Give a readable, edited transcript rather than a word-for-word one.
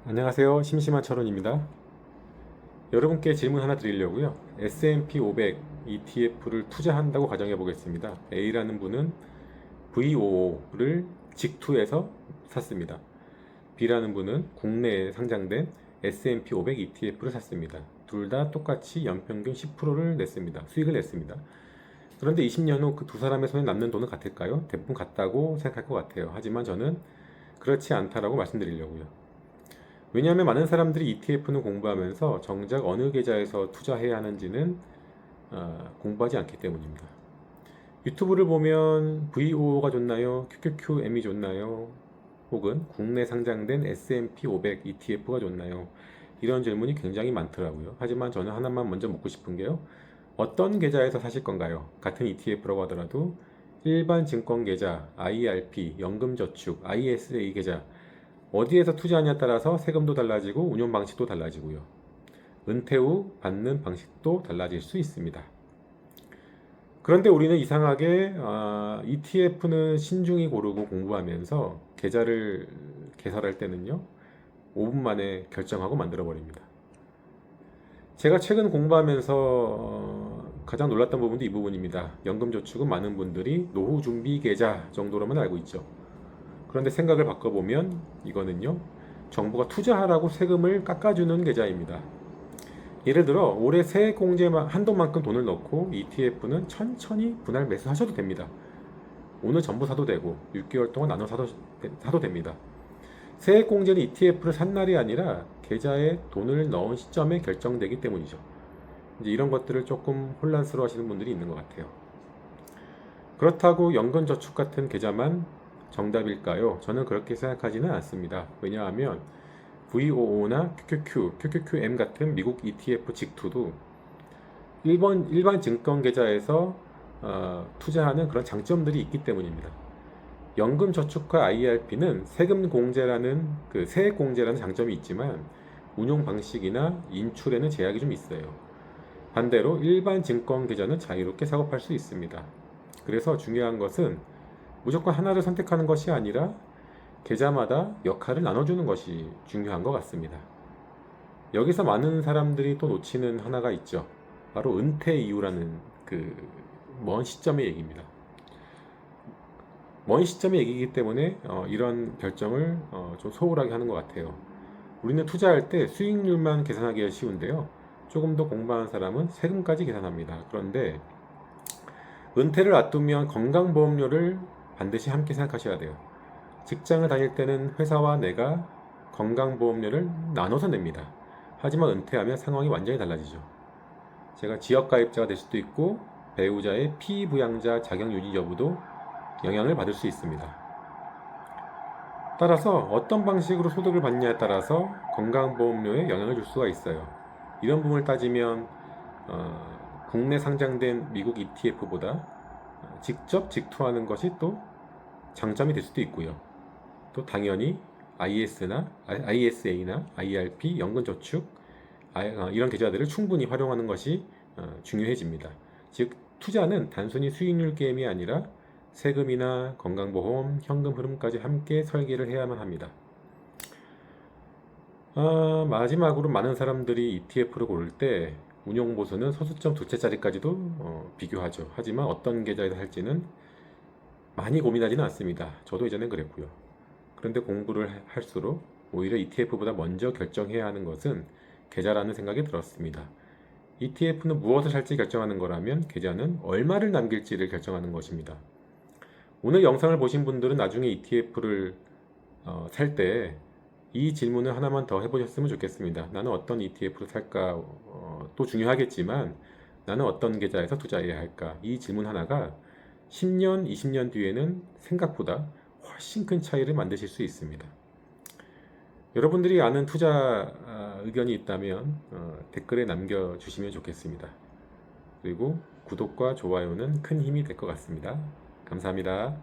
안녕하세요. 심심한 철원입니다. 여러분께 질문 하나 드리려고요. S&P 500 ETF를 투자한다고 가정해 보겠습니다. A라는 분은 VOO를 직투해서 샀습니다. B라는 분은 국내에 상장된 S&P 500 ETF를 샀습니다. 둘 다 똑같이 연평균 10%를 냈습니다. 수익을 냈습니다. 그런데 20년 후 그 두 사람의 손에 남는 돈은 같을까요? 대부분 같다고 생각할 것 같아요. 하지만 저는 그렇지 않다라고 말씀드리려고요. 왜냐하면 많은 사람들이 ETF는 공부하면서 정작 어느 계좌에서 투자해야 하는지는 공부하지 않기 때문입니다. 유튜브를 보면 VOO가 좋나요? QQQM이 좋나요? 혹은 국내 상장된 S&P 500 ETF가 좋나요? 이런 질문이 굉장히 많더라고요. 하지만 저는 하나만 먼저 묻고 싶은 게요. 어떤 계좌에서 사실 건가요? 같은 ETF라고 하더라도 일반 증권 계좌, IRP, 연금저축, ISA 계좌 어디에서 투자하냐에 따라서 세금도 달라지고 운용 방식도 달라지고요. 은퇴 후 받는 방식도 달라질 수 있습니다. 그런데 우리는 이상하게 ETF는 신중히 고르고 공부하면서 계좌를 개설할 때는요. 5분 만에 결정하고 만들어 버립니다. 제가 최근 공부하면서 가장 놀랐던 부분도 이 부분입니다. 연금저축은 많은 분들이 노후 준비 계좌 정도로만 알고 있죠. 그런데 생각을 바꿔보면 이거는요. 정부가 투자하라고 세금을 깎아주는 계좌입니다. 예를 들어 올해 세액공제 한도만큼 돈을 넣고 ETF는 천천히 분할 매수하셔도 됩니다. 오늘 전부 사도 되고 6개월 동안 나눠 사도 됩니다. 세액공제는 ETF를 산 날이 아니라 계좌에 돈을 넣은 시점에 결정되기 때문이죠. 이제 이런 것들을 조금 혼란스러워 하시는 분들이 있는 것 같아요. 그렇다고 연금저축 같은 계좌만 정답일까요? 저는 그렇게 생각하지는 않습니다. 왜냐하면 VOO나 QQM 같은 미국 ETF 직투도 일반 증권 계좌에서 투자하는 그런 장점들이 있기 때문입니다. 연금저축과 IRP는 세금 공제라는 그 세액 공제라는 장점이 있지만 운용 방식이나 인출에는 제약이 좀 있어요. 반대로 일반 증권 계좌는 자유롭게 작업할 수 있습니다. 그래서 중요한 것은 무조건 하나를 선택하는 것이 아니라 계좌마다 역할을 나눠주는 것이 중요한 것 같습니다. 여기서 많은 사람들이 또 놓치는 하나가 있죠. 바로 은퇴 이후라는 그 먼 시점의 얘기입니다. 먼 시점의 얘기이기 때문에 이런 결정을 좀 소홀하게 하는 것 같아요. 우리는 투자할 때 수익률만 계산하기가 쉬운데요. 조금 더 공부한 사람은 세금까지 계산합니다. 그런데 은퇴를 앞두면 건강보험료를 반드시 함께 생각하셔야 돼요. 직장을 다닐 때는 회사와 내가 건강보험료를 나눠서 냅니다. 하지만 은퇴하면 상황이 완전히 달라지죠. 제가 지역가입자가 될 수도 있고 배우자의 피부양자 자격 유지 여부도 영향을 받을 수 있습니다. 따라서 어떤 방식으로 소득을 받냐에 따라서 건강보험료에 영향을 줄 수가 있어요. 이런 부분을 따지면 국내 상장된 미국 ETF보다 직접 직투하는 것이 또 장점이 될 수도 있고요. 또 당연히 ISA나 IRP, 연금저축 이런 계좌들을 충분히 활용하는 것이 중요해집니다. 즉 투자는 단순히 수익률 게임이 아니라 세금이나 건강보험, 현금 흐름까지 함께 설계를 해야만 합니다. 마지막으로 많은 사람들이 ETF를 고를 때 운용 보수는 소수점 두 채짜리까지도 비교하죠. 하지만 어떤 계좌에서 할지는 많이 고민하지는 않습니다. 저도 예전엔 그랬고요. 그런데 공부를 할수록 오히려 ETF보다 먼저 결정해야 하는 것은 계좌라는 생각이 들었습니다. ETF는 무엇을 살지 결정하는 거라면 계좌는 얼마를 남길지를 결정하는 것입니다. 오늘 영상을 보신 분들은 나중에 ETF를 살 때 이 질문을 하나만 더 해보셨으면 좋겠습니다. 나는 어떤 ETF를 살까? 또 중요하겠지만 나는 어떤 계좌에서 투자해야 할까? 이 질문 하나가 10년, 20년 뒤에는 생각보다 훨씬 큰 차이를 만드실 수 있습니다. 여러분들이 아는 투자 의견이 있다면 댓글에 남겨주시면 좋겠습니다. 그리고 구독과 좋아요는 큰 힘이 될 것 같습니다. 감사합니다.